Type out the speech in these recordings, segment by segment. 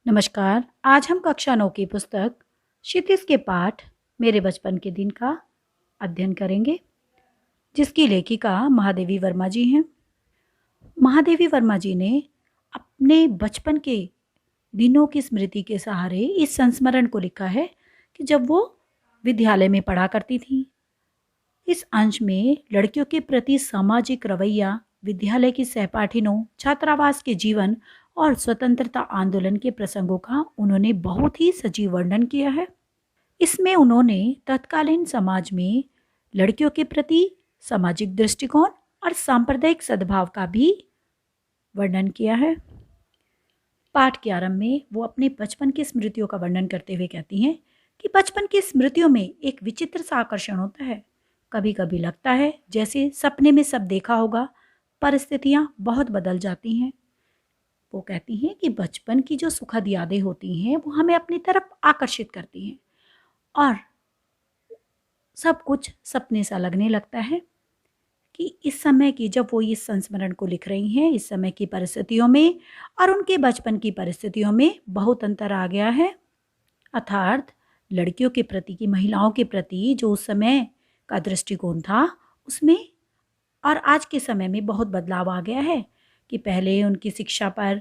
नमस्कार। आज हम कक्षा 9 की पुस्तक क्षितिज के पाठ मेरे बचपन के दिन का अध्ययन करेंगे, जिसकी लेखिका महादेवी वर्मा जी हैं। महादेवी वर्मा जी ने अपने बचपन के दिनों की स्मृति के सहारे इस संस्मरण को लिखा है कि जब वो विद्यालय में पढ़ा करती थीं। इस अंश में लड़कियों के प्रति सामाजिक रवैया, विद्यालय की सहपाठिनों, छात्रावास के जीवन और स्वतंत्रता आंदोलन के प्रसंगों का उन्होंने बहुत ही सजीव वर्णन किया है। इसमें उन्होंने तत्कालीन समाज में लड़कियों के प्रति सामाजिक दृष्टिकोण और सांप्रदायिक सद्भाव का भी वर्णन किया है। पाठ के आरंभ में वो अपने बचपन की स्मृतियों का वर्णन करते हुए कहती हैं कि बचपन की स्मृतियों में एक विचित्र सा आकर्षण होता है। कभी कभी लगता है जैसे सपने में सब देखा होगा, परिस्थितियां बहुत बदल जाती हैं। वो कहती हैं कि बचपन की जो सुखद यादें होती हैं वो हमें अपनी तरफ आकर्षित करती हैं और सब कुछ सपने सा लगने लगता है कि इस समय की, जब वो इस संस्मरण को लिख रही हैं, इस समय की परिस्थितियों में और उनके बचपन की परिस्थितियों में बहुत अंतर आ गया है। अर्थात लड़कियों के प्रति, की महिलाओं के प्रति जो उस समय का दृष्टिकोण था, उसमें और आज के समय में बहुत बदलाव आ गया है कि पहले उनकी शिक्षा पर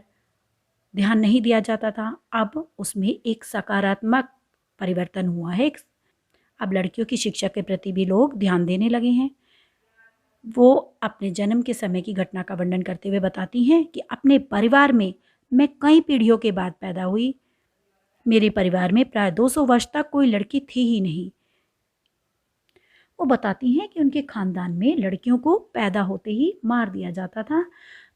ध्यान नहीं दिया जाता था, अब उसमें एक सकारात्मक परिवर्तन हुआ है। अब लड़कियों की शिक्षा के प्रति भी लोग ध्यान देने लगे हैं। वो अपने जन्म के समय की घटना का वर्णन करते हुए बताती हैं कि अपने परिवार में मैं कई पीढ़ियों के बाद पैदा हुई। मेरे परिवार में प्राय 200 वर्ष तक कोई लड़की थी ही नहीं। वो बताती हैं कि उनके खानदान में लड़कियों को पैदा होते ही मार दिया जाता था,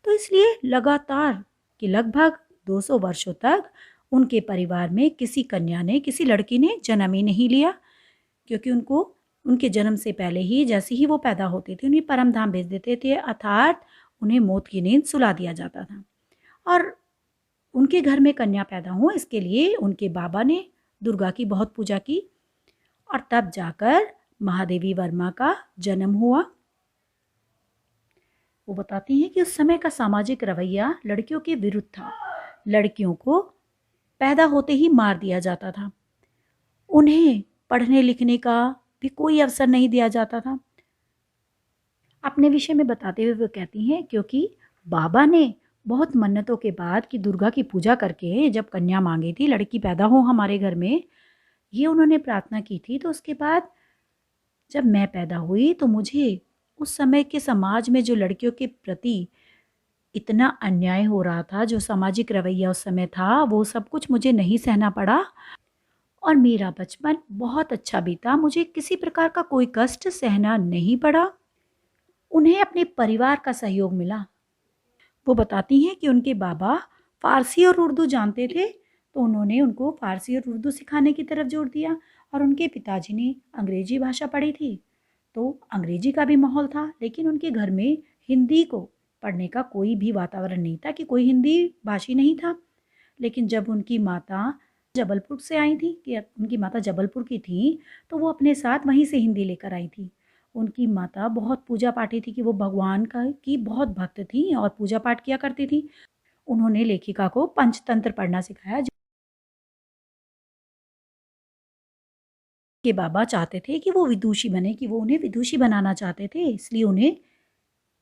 तो इसलिए लगातार कि लगभग 200 वर्षों तक उनके परिवार में किसी कन्या ने, किसी लड़की ने जन्म ही नहीं लिया, क्योंकि उनको उनके जन्म से पहले ही, जैसे ही वो पैदा होते थे, उन्हें परमधाम भेज देते थे, अर्थात उन्हें मौत की नींद सुला दिया जाता था। और उनके घर में कन्या पैदा हो, इसके लिए उनके बाबा ने दुर्गा की बहुत पूजा की और तब जाकर महादेवी वर्मा का जन्म हुआ। वो बताती हैं कि उस समय का सामाजिक रवैया लड़कियों के विरुद्ध था। लड़कियों को पैदा होते ही मार दिया जाता था, उन्हें पढ़ने लिखने का भी कोई अवसर नहीं दिया जाता था। अपने विषय में बताते हुए वो कहती हैं, क्योंकि बाबा ने बहुत मन्नतों के बाद कि दुर्गा की पूजा करके जब कन्या मांगी थी, लड़की पैदा हो हमारे घर में, ये उन्होंने प्रार्थना की थी, तो उसके बाद जब मैं पैदा हुई तो मुझे उस समय के समाज में जो लड़कियों के प्रति इतना अन्याय हो रहा था, जो सामाजिक रवैया उस समय था, वो सब कुछ मुझे नहीं सहना पड़ा और मेरा बचपन बहुत अच्छा बीता। मुझे किसी प्रकार का कोई कष्ट सहना नहीं पड़ा। उन्हें अपने परिवार का सहयोग मिला। वो बताती हैं कि उनके बाबा फ़ारसी और उर्दू जानते थे, तो उन्होंने उनको फ़ारसी और उर्दू सिखाने की तरफ जोर दिया, और उनके पिताजी ने अंग्रेजी भाषा पढ़ी थी, तो अंग्रेजी का भी माहौल था, लेकिन उनके घर में हिंदी को पढ़ने का कोई भी वातावरण नहीं था, कि कोई हिंदी भाषी नहीं था। लेकिन जब उनकी माता जबलपुर से आई थी, कि उनकी माता जबलपुर की थी, तो वो अपने साथ वहीं से हिंदी लेकर आई थी। उनकी माता बहुत पूजा पाठी थी, कि वो भगवान का की बहुत भक्त थी और पूजा पाठ किया करती थी। उन्होंने लेखिका को पंचतंत्र पढ़ना सिखाया। के बाबा चाहते थे कि वो विदुषी बने, कि वो उन्हें विदुषी बनाना चाहते थे, इसलिए उन्हें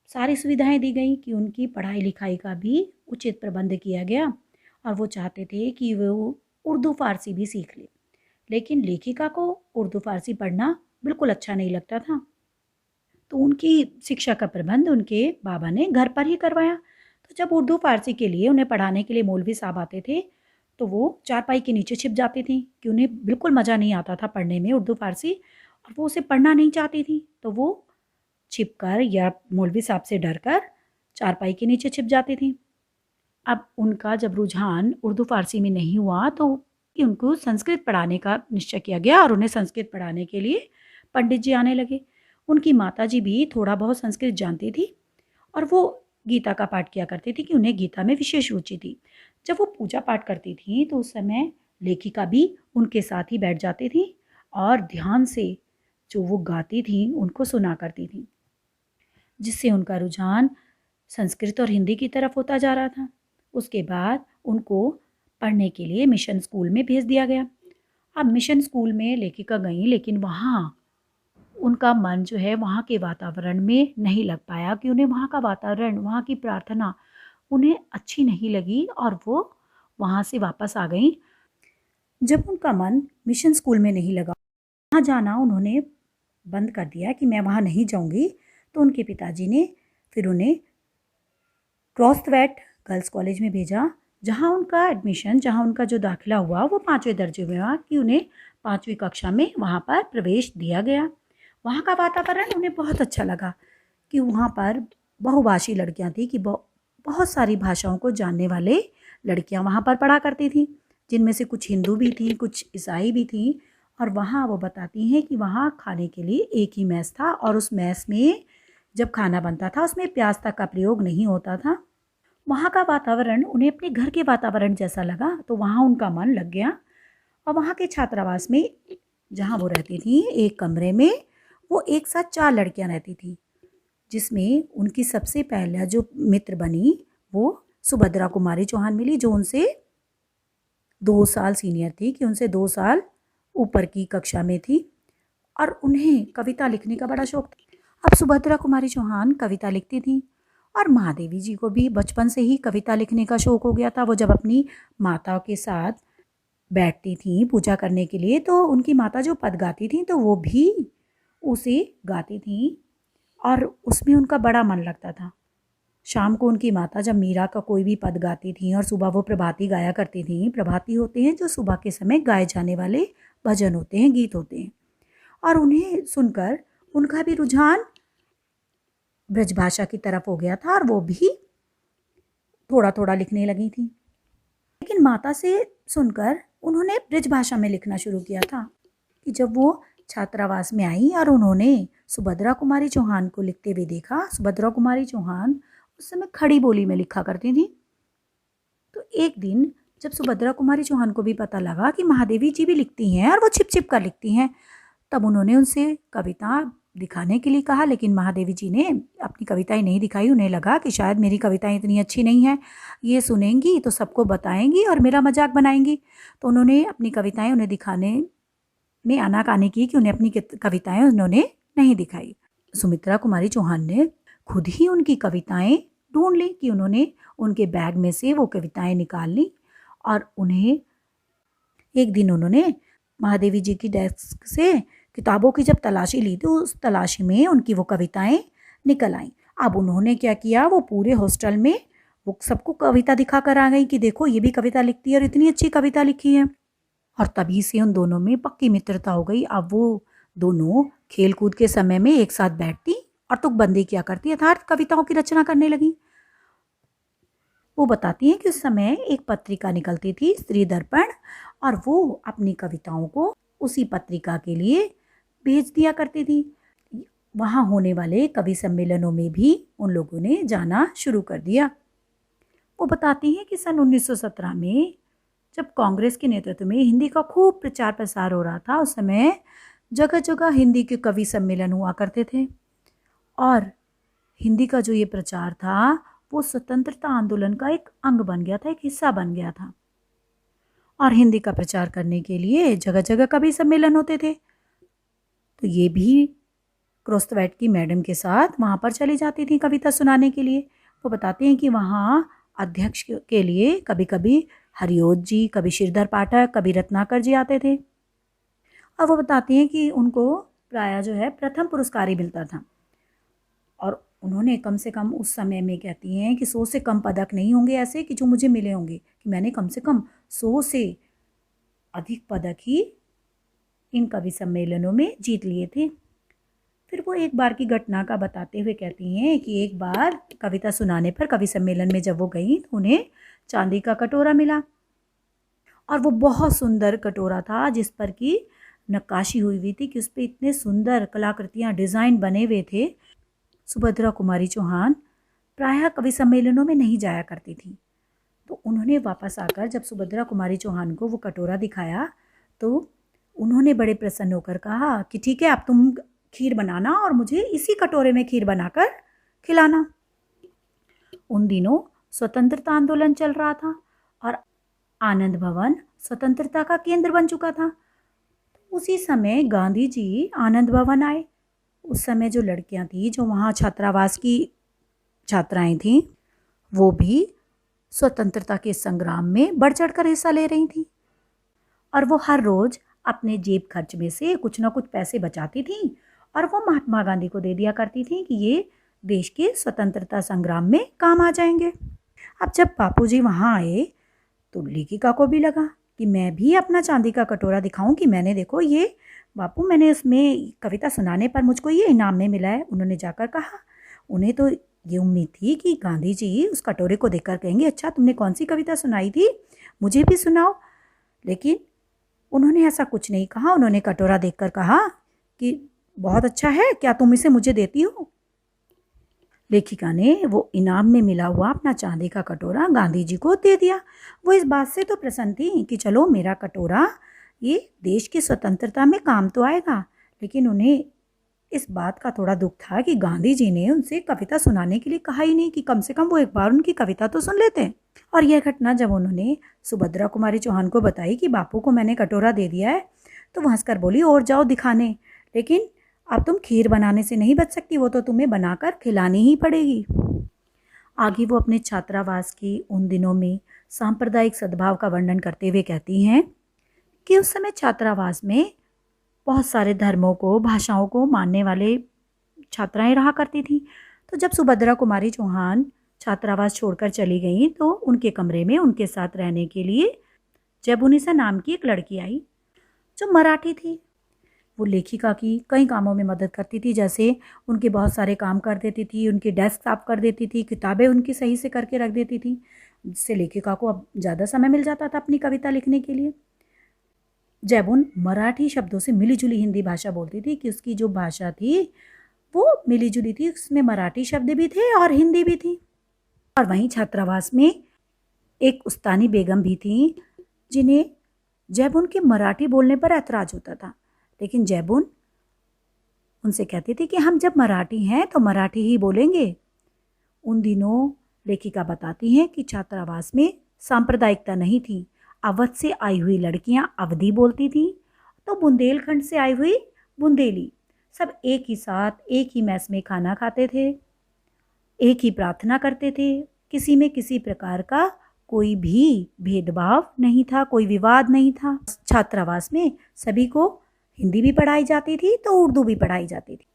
सारी सुविधाएं दी गई कि उनकी पढ़ाई लिखाई का भी उचित प्रबंध किया गया, और वो चाहते थे कि वो उर्दू फ़ारसी भी सीख ले। लेकिन लेखिका को उर्दू फ़ारसी पढ़ना बिल्कुल अच्छा नहीं लगता था, तो उनकी शिक्षा का प्रबंध उनके बाबा ने घर पर ही करवाया। तो जब उर्दू फ़ारसी के लिए उन्हें पढ़ाने के लिए मौलवी साहब आते थे, तो वो चारपाई के नीचे छिप जाती थी, कि उन्हें बिल्कुल मज़ा नहीं आता था पढ़ने में उर्दू फ़ारसी, और वो उसे पढ़ना नहीं चाहती थी, तो वो छिप कर या मौलवी साहब से डर कर चारपाई के नीचे छिप जाती थी। अब उनका जब रुझान उर्दू फ़ारसी में नहीं हुआ, तो कि उनको संस्कृत पढ़ाने का निश्चय किया गया, और उन्हें संस्कृत पढ़ाने के लिए पंडित जी आने लगे। उनकी माताजी भी थोड़ा बहुत संस्कृत जानती थी, और वो गीता का पाठ किया करती थी, कि उन्हें गीता में विशेष रुचि थी। जब वो पूजा पाठ करती थी, तो उस समय लेखिका भी उनके साथ ही बैठ जाती थी और ध्यान से जो वो गाती थी उनको सुना करती थी, जिससे उनका रुझान संस्कृत और हिंदी की तरफ होता जा रहा था। उसके बाद उनको पढ़ने के लिए मिशन स्कूल में भेज दिया गया। अब मिशन स्कूल में लेखिका गईं, लेकिन वहाँ उनका मन जो है वहाँ के वातावरण में नहीं लग पाया, कि उन्हें वहाँ का वातावरण, वहाँ की प्रार्थना उन्हें अच्छी नहीं लगी और वो वहाँ से वापस आ गईं। जब उनका मन मिशन स्कूल में नहीं लगा, वहाँ जाना उन्होंने बंद कर दिया कि मैं वहाँ नहीं जाऊँगी, तो उनके पिताजी ने फिर उन्हें क्रॉसवैट गर्ल्स कॉलेज में भेजा, जहाँ उनका जो दाखिला हुआ वो 5वें दर्जे में हुआ, कि उन्हें 5वीं कक्षा में वहाँ पर प्रवेश दिया गया। वहाँ का वातावरण उन्हें बहुत अच्छा लगा, कि वहाँ पर बहुभाषी लड़कियाँ थी, कि बहुत सारी भाषाओं को जानने वाले लड़कियाँ वहाँ पर पढ़ा करती थीं, जिनमें से कुछ हिंदू भी थीं, कुछ ईसाई भी थीं। और वहाँ वो बताती हैं कि वहाँ खाने के लिए एक ही मेस था, और उस मेस में जब खाना बनता था उसमें प्याज तक का प्रयोग नहीं होता था। वहाँ का वातावरण उन्हें अपने घर के वातावरण जैसा लगा, तो वहाँ उनका मन लग गया। और वहाँ के छात्रावास में जहाँ वो रहती थी, एक कमरे में वो एक साथ 4 लड़कियाँ रहती थी, जिसमें उनकी सबसे पहला जो मित्र बनी वो सुभद्रा कुमारी चौहान मिली, जो उनसे 2 साल सीनियर थी, कि उनसे 2 साल ऊपर की कक्षा में थी, और उन्हें कविता लिखने का बड़ा शौक था। अब सुभद्रा कुमारी चौहान कविता लिखती थी, और महादेवी जी को भी बचपन से ही कविता लिखने का शौक हो गया था। वो जब अपनी माता के साथ बैठती थी पूजा करने के लिए, तो उनकी माता जो पद गाती थी तो वो भी उसे गाती थी, और उसमें उनका बड़ा मन लगता था। शाम को उनकी माता जब मीरा का कोई भी पद गाती थी, और सुबह वो प्रभाती गाया करती थी। प्रभाती होते हैं जो सुबह के समय गाए जाने वाले भजन होते हैं, गीत होते हैं। और उन्हें सुनकर उनका भी रुझान ब्रजभाषा की तरफ हो गया था, और वो भी थोड़ा थोड़ा लिखने लगी थी। लेकिन माता से सुनकर उन्होंने ब्रजभाषा में लिखना शुरू किया था, कि जब वो छात्रावास में आई और उन्होंने सुभद्रा कुमारी चौहान को लिखते हुए देखा। सुभद्रा कुमारी चौहान उस समय खड़ी बोली में लिखा करती थी। तो एक दिन जब सुभद्रा कुमारी चौहान को भी पता लगा कि महादेवी जी भी लिखती हैं और वो छिप छिप कर लिखती हैं, तब उन्होंने उनसे कविता दिखाने के लिए कहा। लेकिन महादेवी जी ने अपनी कविताएं नहीं दिखाई। उन्हें लगा कि शायद मेरी कविताएं इतनी अच्छी नहीं हैं, ये सुनेंगी तो सबको बताएंगी और मेरा मजाक बनाएंगी। तो उन्होंने अपनी कविताएं उन्हें दिखाने में आनाकानी की, कि उन्हें अपनी कविताएं उन्होंने नहीं दिखाई। सुमित्रा कुमारी चौहान ने खुद ही उनकी कविताएं ढूंढ ली, कि उन्होंने उनके बैग में से वो कविताएं निकाल ली, और उन्हें एक दिन उन्होंने महादेवी जी की डेस्क से किताबों की जब तलाशी ली, तो उस तलाशी में उनकी वो कविताएं निकल आईं। अब उन्होंने क्या किया, वो पूरे हॉस्टल में वो सबको कविता दिखा कर आ गई, कि देखो ये भी कविता लिखती है और इतनी अच्छी कविता लिखी है। और तभी से उन दोनों में पक्की मित्रता हो गई। अब वो दोनों खेल कूद के समय में एक साथ बैठती और तुकबंदी किया करती, अर्थात कविताओं की रचना करने लगी। वो बताती हैं कि उस समय एक पत्रिका निकलती थी, स्त्री दर्पण, और वो अपनी कविताओं को उसी पत्रिका के लिए भेज दिया करती थी। वहाँ होने वाले कवि सम्मेलनों में भी उन लोगों ने जाना शुरू कर दिया। वो बताती हैं कि सन 1917 में जब कांग्रेस के नेतृत्व में हिंदी का खूब प्रचार प्रसार हो रहा था, उस समय जगह जगह हिंदी के कवि सम्मेलन हुआ करते थे। और हिंदी का जो ये प्रचार था वो स्वतंत्रता आंदोलन का एक अंग बन गया था, एक हिस्सा बन गया था। और हिंदी का प्रचार करने के लिए जगह जगह कवि सम्मेलन होते थे। तो ये भी क्रोस्तवैट की मैडम के साथ वहाँ पर चली जाती थी कविता सुनाने के लिए। वो बताते हैं कि वहाँ अध्यक्ष के लिए कभी कभी हरिओत जी, कभी श्रीधर पाठक, कभी रत्नाकर जी आते थे। और वो बताती हैं कि उनको प्रायः जो है प्रथम पुरस्कार ही मिलता था। और उन्होंने कम से कम उस समय में कहती हैं कि 100 से कम पदक नहीं होंगे ऐसे कि जो मुझे मिले होंगे, कि मैंने कम से कम 100 से अधिक पदक ही इन कवि सम्मेलनों में जीत लिए थे। फिर वो एक बार की घटना का बताते हुए कहती हैं कि एक बार कविता सुनाने पर कवि सम्मेलन में जब वो गई तो उन्हें चांदी का कटोरा मिला, और वो बहुत सुंदर कटोरा था जिस पर कि नक्काशी हुई थी, कि उस पर इतने सुंदर कलाकृतियाँ, डिज़ाइन बने हुए थे। सुभद्रा कुमारी चौहान प्रायः कवि सम्मेलनों में नहीं जाया करती थी। तो उन्होंने वापस आकर जब सुभद्रा कुमारी चौहान को वो कटोरा दिखाया, तो उन्होंने बड़े प्रसन्न होकर कहा कि ठीक है, अब तुम खीर बनाना और मुझे इसी कटोरे में खीर बनाकर खिलाना। उन दिनों स्वतंत्रता आंदोलन चल रहा था, और आनंद भवन स्वतंत्रता का केंद्र बन चुका था। उसी समय गांधी जी आनंद भवन आए। उस समय जो लड़कियां थी, जो वहाँ छात्रावास की छात्राएं थीं, वो भी स्वतंत्रता के संग्राम में बढ़ चढ़कर हिस्सा ले रही थीं। और वो हर रोज अपने जेब खर्च में से कुछ ना कुछ पैसे बचाती थीं और वो महात्मा गांधी को दे दिया करती थीं कि ये देश के स्वतंत्रता संग्राम में काम आ जाएंगे। अब जब बापूजी वहाँ आए तो लेखिका को भी लगा कि मैं भी अपना चांदी का कटोरा दिखाऊं कि मैंने, देखो ये बापू, मैंने उसमें कविता सुनाने पर मुझको ये इनाम में मिला है। उन्होंने जाकर कहा। उन्हें तो ये उम्मीद थी कि गांधी जी उस कटोरे को देखकर कहेंगे, अच्छा तुमने कौन सी कविता सुनाई थी, मुझे भी सुनाओ। लेकिन उन्होंने ऐसा कुछ नहीं कहा। उन्होंने कटोरा देखकर कहा कि बहुत अच्छा है, क्या तुम इसे मुझे देती हो। लेखिका ने वो इनाम में मिला हुआ अपना चांदी का कटोरा गांधी जी को दे दिया। वो इस बात से तो प्रसन्न थी कि चलो मेरा कटोरा ये देश की स्वतंत्रता में काम तो आएगा। लेकिन उन्हें इस बात का थोड़ा दुख था कि गांधी जी ने उनसे कविता सुनाने के लिए कहा ही नहीं, कि कम से कम वो एक बार उनकी कविता तो सुन लेते। और यह घटना जब उन्होंने सुभद्रा कुमारी चौहान को बताई कि बापू को मैंने कटोरा दे दिया है, तो वो हंसकर बोली, और जाओ दिखाने, लेकिन अब तुम खीर बनाने से नहीं बच सकती, वो तो तुम्हें बनाकर खिलानी ही पड़ेगी। आगे वो अपने छात्रावास की उन दिनों में सांप्रदायिक सद्भाव का वर्णन करते हुए कहती हैं कि उस समय छात्रावास में बहुत सारे धर्मों को, भाषाओं को मानने वाले छात्राएं रहा करती थीं। तो जब सुभद्रा कुमारी चौहान छात्रावास छोड़कर चली गईं तो उनके कमरे में उनके साथ रहने के लिए जैबुनिसा नाम की एक लड़की आई, जो मराठी थी। वो लेखिका की कई कामों में मदद करती थी, जैसे उनके बहुत सारे काम कर देती थी, उनकी डेस्क साफ कर देती थी, किताबें उनकी सही से करके रख देती थी, जिससे लेखिका को अब ज़्यादा समय मिल जाता था अपनी कविता लिखने के लिए। जैबुन मराठी शब्दों से मिलीजुली हिंदी भाषा बोलती थी, कि उसकी जो भाषा थी वो मिलीजुली थी, उसमें मराठी शब्द भी थे और हिंदी भी थी। और वहीं छात्रावास में एक उस्तानी बेगम भी थी, जिन्हें जैबुन के मराठी बोलने पर ऐतराज होता था। लेकिन जैबुन उनसे कहती थी कि हम जब मराठी हैं तो मराठी ही बोलेंगे। उन दिनों लेखिका बताती हैं कि छात्रावास में सांप्रदायिकता नहीं थी। अवध से आई हुई लड़कियां अवधी बोलती थीं, तो बुंदेलखंड से आई हुई बुंदेली। सब एक ही साथ एक ही मैस में खाना खाते थे, एक ही प्रार्थना करते थे। किसी में किसी प्रकार का कोई भी भेदभाव नहीं था, कोई विवाद नहीं था। छात्रावास में सभी को हिंदी भी पढ़ाई जाती थी तो उर्दू भी पढ़ाई जाती थी।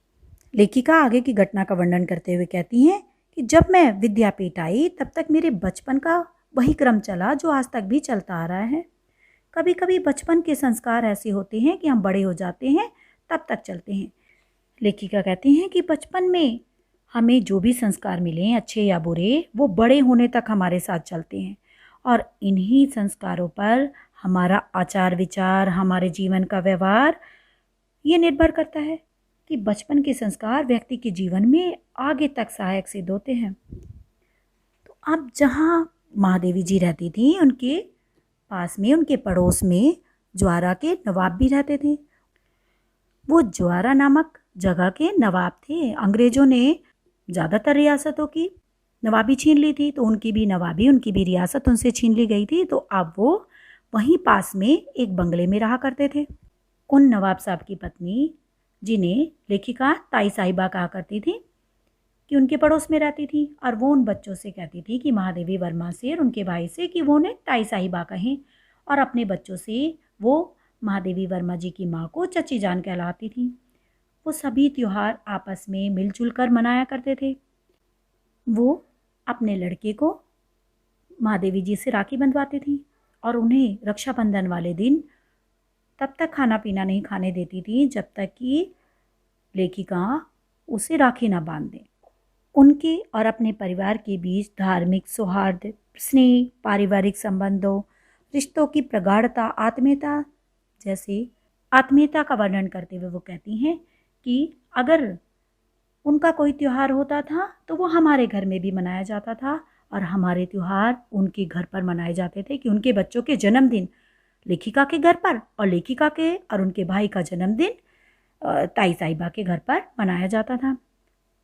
लेखिका आगे की घटना का वर्णन करते हुए कहती हैं कि जब मैं विद्यापीठ आई तब तक मेरे बचपन का वही क्रम चला जो आज तक भी चलता आ रहा है। कभी कभी बचपन के संस्कार ऐसे होते हैं कि हम बड़े हो जाते हैं तब तक चलते हैं। लेखिका कहती हैं कि बचपन में हमें जो भी संस्कार मिले, अच्छे या बुरे, वो बड़े होने तक हमारे साथ चलते हैं। और इन्हीं संस्कारों पर हमारा आचार विचार, हमारे जीवन का व्यवहार ये निर्भर करता है कि बचपन के संस्कार व्यक्ति के जीवन में आगे तक सहायक सिद्ध होते हैं। तो अब जहाँ महादेवी जी रहती थी, उनके पास में, उनके पड़ोस में ज्वारा के नवाब भी रहते थे। वो ज्वारा नामक जगह के नवाब थे। अंग्रेजों ने ज़्यादातर रियासतों की नवाबी छीन ली थी, तो उनकी भी नवाबी, उनकी भी रियासत उनसे छीन ली गई थी। तो अब वो वहीं पास में एक बंगले में रहा करते थे। उन नवाब साहब की पत्नी, जिन्हें लेखिका ताई साहिबा कहा करती थी, कि उनके पड़ोस में रहती थी, और वो उन बच्चों से कहती थी कि महादेवी वर्मा से और उनके भाई से कि वो उन्हें ताई साहिबा कहें, और अपने बच्चों से वो महादेवी वर्मा जी की माँ को चची जान कहलाती थी। वो सभी त्यौहार आपस में मिलजुल कर मनाया करते थे। वो अपने लड़के को महादेवी जी से राखी बंधवाती थी और उन्हें रक्षाबंधन वाले दिन तब तक खाना पीना नहीं खाने देती थी जब तक कि लेखिका उसे राखी ना बांध दे। उनके और अपने परिवार के बीच धार्मिक सौहार्द, स्नेह, पारिवारिक संबंधों, रिश्तों की प्रगाढ़ता, आत्मीयता का वर्णन करते हुए वो कहती हैं कि अगर उनका कोई त्यौहार होता था तो वो हमारे घर में भी मनाया जाता था, और हमारे त्यौहार उनके घर पर मनाए जाते थे, कि उनके बच्चों के जन्मदिन लेखिका के घर पर, और लेखिका के और उनके भाई का जन्मदिन ताई साहिबा के घर पर मनाया जाता था।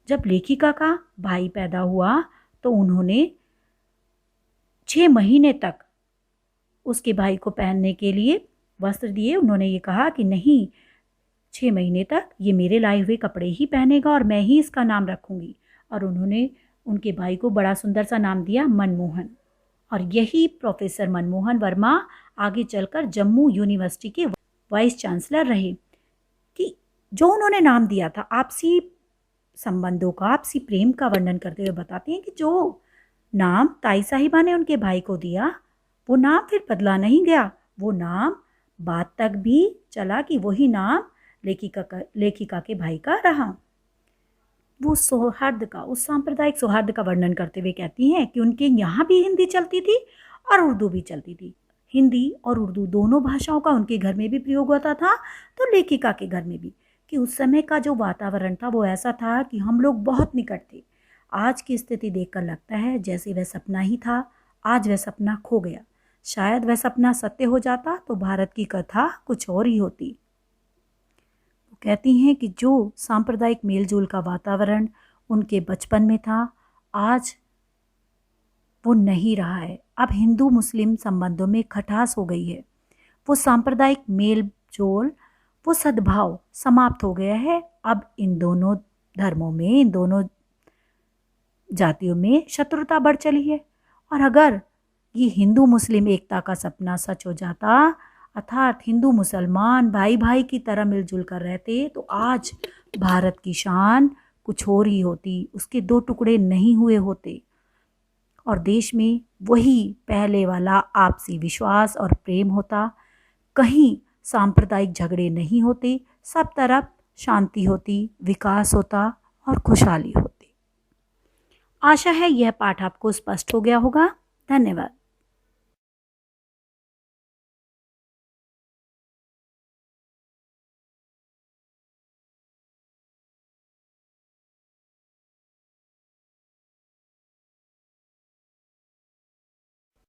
जब लेखिका का भाई पैदा हुआ तो उन्होंने 6 महीने तक उसके भाई को पहनने के लिए वस्त्र दिए। उन्होंने ये कहा कि नहीं, 6 महीने तक ये मेरे लाए हुए कपड़े ही पहनेगा और मैं ही इसका नाम रखूंगी। और उन्होंने उनके भाई को बड़ा सुंदर सा नाम दिया, मनमोहन। और यही प्रोफेसर मनमोहन वर्मा आगे चलकर जम्मू यूनिवर्सिटी के वाइस चांसलर रहे। कि जो उन्होंने नाम दिया था, आपसी संबंधों का, आपसी प्रेम का वर्णन करते हुए बताते हैं कि जो नाम ताई साहिबा ने उनके भाई को दिया, वो नाम फिर बदला नहीं गया। वो नाम बाद तक भी चला कि वही नाम लेखिका के भाई का रहा। वो सौहार्द का, उस सांप्रदायिक सौहार्द का वर्णन करते हुए कहती हैं कि उनके यहाँ भी हिंदी चलती थी और उर्दू भी चलती थी। हिंदी और उर्दू दोनों भाषाओं का उनके घर में भी प्रयोग होता था, तो लेखिका के घर में भी। कि उस समय का जो वातावरण था वो ऐसा था कि हम लोग बहुत निकट थे। आज की स्थिति देखकर लगता है जैसे वह सपना ही था। आज वह सपना खो गया। शायद वह सपना सत्य हो जाता तो भारत की कथा कुछ और ही होती। वो कहती हैं कि जो सांप्रदायिक मेलजोल का वातावरण उनके बचपन में था, आज वो नहीं रहा है। अब हिंदू मुस्लिम संबंधों में खटास हो गई है। वो सांप्रदायिक मेल जोल, वो सद्भाव समाप्त हो गया है। अब इन दोनों धर्मों में, इन दोनों जातियों में शत्रुता बढ़ चली है। और अगर ये हिंदू मुस्लिम एकता का सपना सच हो जाता, अर्थात हिंदू मुसलमान भाई भाई की तरह मिलजुल कर रहते, तो आज भारत की शान कुछ और ही होती। उसके दो टुकड़े नहीं हुए होते और देश में वही पहले वाला आपसी विश्वास और प्रेम होता। कहीं सांप्रदायिक झगड़े नहीं होते, सब तरफ शांति होती, विकास होता और खुशहाली होती। आशा है यह पाठ आपको स्पष्ट हो गया होगा। धन्यवाद।